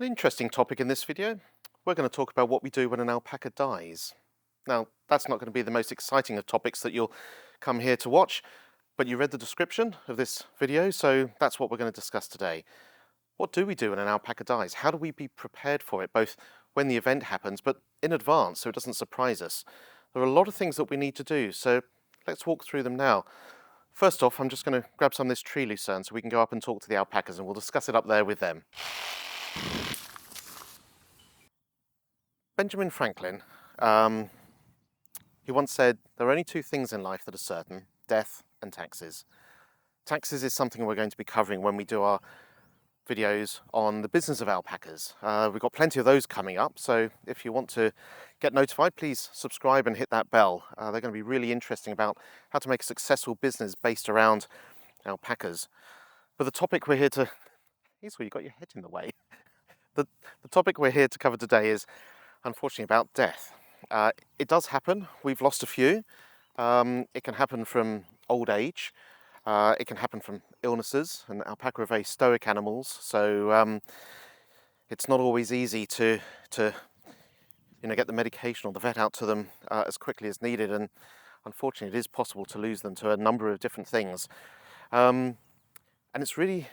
An interesting topic in this video. We're going to talk about what we do when an alpaca dies. Now, that's not going to be the most exciting of topics that you'll come here to watch, but you read the description of this video, so that's what we're going to discuss today. What do we do when an alpaca dies? How do we be prepared for it, both when the event happens, but in advance, so it doesn't surprise us? There are a lot of things that we need to do, so let's walk through them now. First off, I'm just going to grab some of this tree lucerne so we can go up and talk to the alpacas, and we'll discuss it up there with them. Benjamin Franklin, he once said, there are only two things in life that are certain, death and taxes. Taxes is something we're going to be covering when we do our videos on the business of alpacas. We've got plenty of those coming up, so if you want to get notified, please subscribe and hit that bell. They're going to be really interesting about how to make a successful business based around alpacas. But the topic we're here to... Here's where you got your head in the way. The topic we're here to cover today is unfortunately about death. It does happen. We've lost a few. It can happen from old age. It can happen from illnesses, and alpaca are very stoic animals, so it's not always easy to get the medication or the vet out to them as quickly as needed, and unfortunately it is possible to lose them to a number of different things. And it's really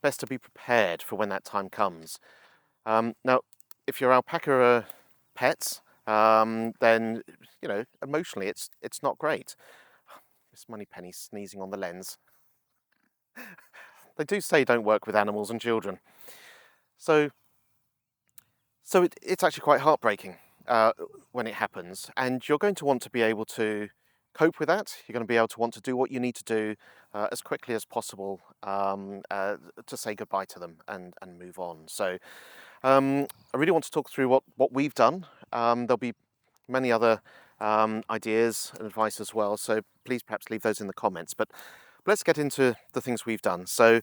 best to be prepared for when that time comes. Now, if your alpaca are pets, then emotionally it's not great. Miss Moneypenny sneezing on the lens. They do say don't work with animals and children, so it's actually quite heartbreaking when it happens, and you're going to want to be able to cope with that. You're going to be able to want to do what you need to do as quickly as possible to say goodbye to them and move on. So I really want to talk through what we've done. There'll be many other ideas and advice as well, so please perhaps leave those in the comments. But let's get into the things we've done. So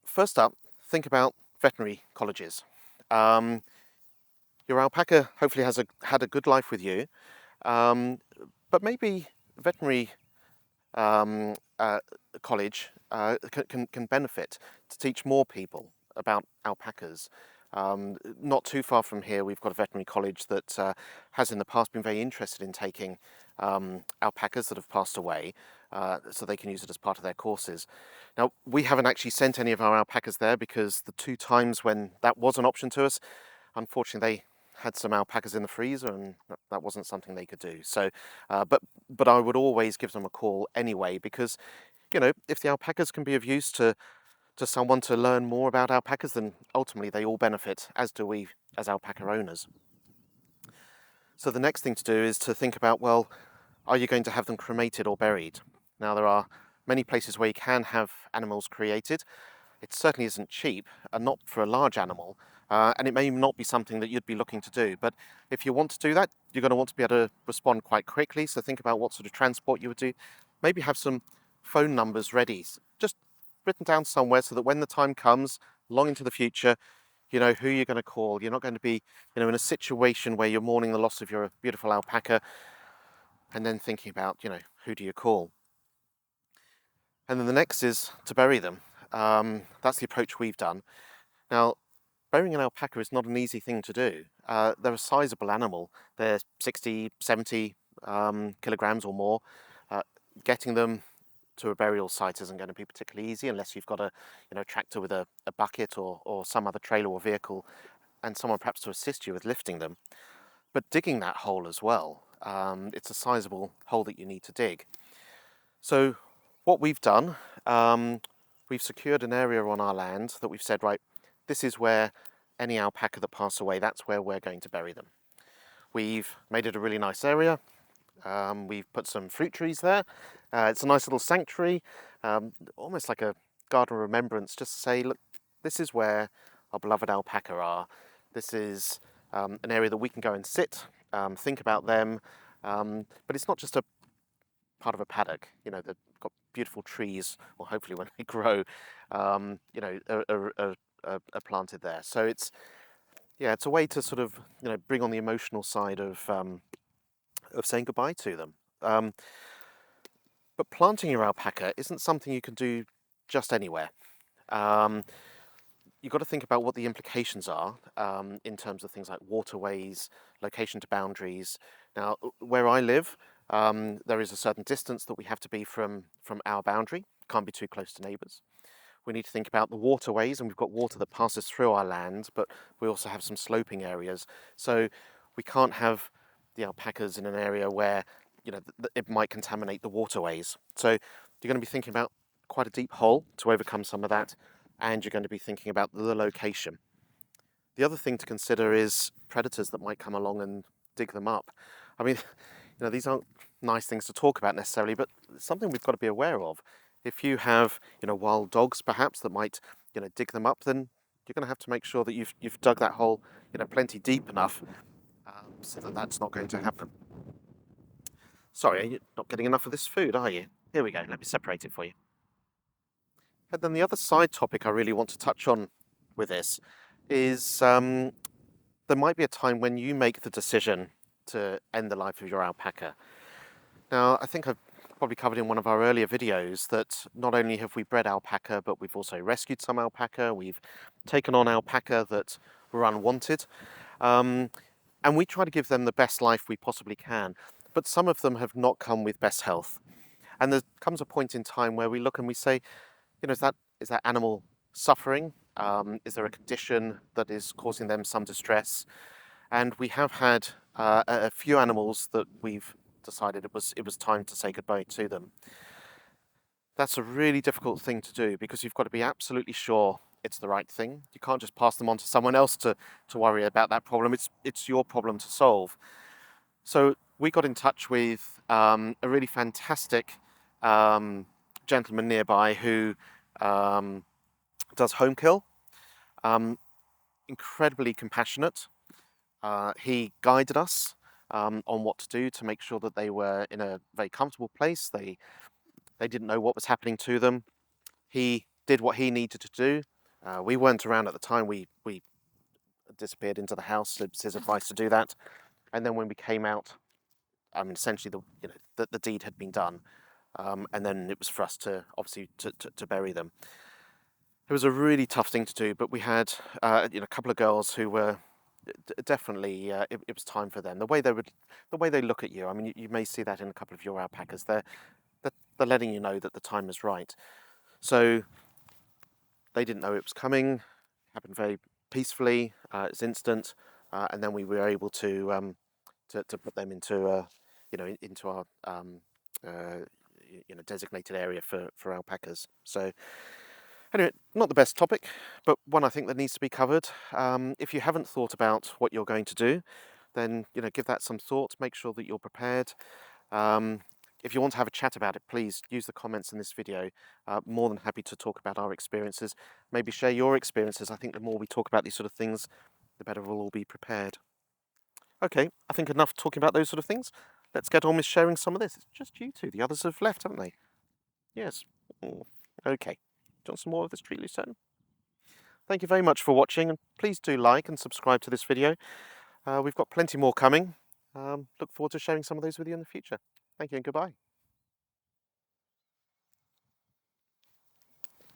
first up, think about veterinary colleges. Your alpaca hopefully has had a good life with you, but maybe veterinary college can benefit to teach more people about alpacas. Not too far from here, we've got a veterinary college that has in the past been very interested in taking alpacas that have passed away, so they can use it as part of their courses. Now, we haven't actually sent any of our alpacas there because the two times when that was an option to us, unfortunately they had some alpacas in the freezer and that wasn't something they could do. So, but I would always give them a call anyway, because if the alpacas can be of use to someone to learn more about alpacas, then ultimately they all benefit, as do we as alpaca owners. So the next thing to do is to think about, well, are you going to have them cremated or buried? Now, there are many places where you can have animals cremated. It certainly isn't cheap, and not for a large animal, and it may not be something that you'd be looking to do. But if you want to do that, you're going to want to be able to respond quite quickly, so think about what sort of transport you would do. Maybe have some phone numbers ready, just written down somewhere, so that when the time comes, long into the future, you know who you're going to call. You're not going to be in a situation where you're mourning the loss of your beautiful alpaca and then thinking about, who do you call? And then the next is to bury them. That's the approach we've done. Now, burying an alpaca is not an easy thing to do. They're a sizable animal. They're 60, 70 kilograms or more. Getting them to a burial site isn't going to be particularly easy unless you've got a tractor with a bucket or some other trailer or vehicle and someone perhaps to assist you with lifting them. But digging that hole as well, it's a sizable hole that you need to dig. So what we've done, we've secured an area on our land that we've said, right, this is where any alpaca that pass away, that's where we're going to bury them. We've made it a really nice area. We've put some fruit trees there. It's a nice little sanctuary, almost like a garden of remembrance, just to say, look, this is where our beloved alpaca are. This is an area that we can go and sit, think about them, but it's not just a part of a paddock. They've got beautiful trees, or hopefully when they grow, are planted there. So it's a way to sort of bring on the emotional side of saying goodbye to them. But planting your alpaca isn't something you can do just anywhere. You've got to think about what the implications are in terms of things like waterways, location to boundaries. Now, where I live, there is a certain distance that we have to be from our boundary. Can't be too close to neighbours. We need to think about the waterways, and we've got water that passes through our land, but we also have some sloping areas. So we can't have the alpacas in an area where it might contaminate the waterways. So you're going to be thinking about quite a deep hole to overcome some of that, and you're going to be thinking about the location. The other thing to consider is predators that might come along and dig them up. I mean, these aren't nice things to talk about necessarily, but it's something we've got to be aware of. If you have, wild dogs perhaps that might, dig them up, then you're going to have to make sure that you've dug that hole, plenty deep enough, so that that's not going to happen. Sorry, you're not getting enough of this food, are you? Here we go. Let me separate it for you. And then the other side topic I really want to touch on with this is there might be a time when you make the decision to end the life of your alpaca. Now, I think I've probably covered in one of our earlier videos that not only have we bred alpaca, but we've also rescued some alpaca. We've taken on alpaca that were unwanted. And we try to give them the best life we possibly can. But some of them have not come with best health. And there comes a point in time where we look and we say, is that animal suffering? Is there a condition that is causing them some distress? And we have had a few animals that we've decided it was time to say goodbye to them. That's a really difficult thing to do because you've got to be absolutely sure it's the right thing. You can't just pass them on to someone else to worry about that problem. It's your problem to solve. So we got in touch with a really fantastic gentleman nearby who does home kill. Incredibly compassionate. He guided us on what to do to make sure that they were in a very comfortable place. They didn't know what was happening to them. He did what he needed to do. We weren't around at the time. We disappeared into the house. It was his advice to do that. And then when we came out, essentially the deed had been done. And then it was for us to obviously to bury them. It was a really tough thing to do, but we had a couple of girls who were definitely it was time for them. The way they look at you. I mean, you may see that in a couple of your alpacas. They're letting you know that the time is right. So they didn't know it was coming. It happened very peacefully. It's instant, and then we were able to put them into into our designated area for alpacas. So. Anyway, not the best topic, but one I think that needs to be covered. If you haven't thought about what you're going to do, then give that some thought. Make sure that you're prepared. If you want to have a chat about it, please use the comments in this video. More than happy to talk about our experiences. Maybe share your experiences. I think the more we talk about these sort of things, the better we'll all be prepared. Okay, I think enough talking about those sort of things. Let's get on with sharing some of this. It's just you two. The others have left, haven't they? Yes. Okay. Do you want some more of this treat, Lucerne? Thank you very much for watching, and please do like and subscribe to this video. We've got plenty more coming. Look forward to sharing some of those with you in the future. Thank you and goodbye.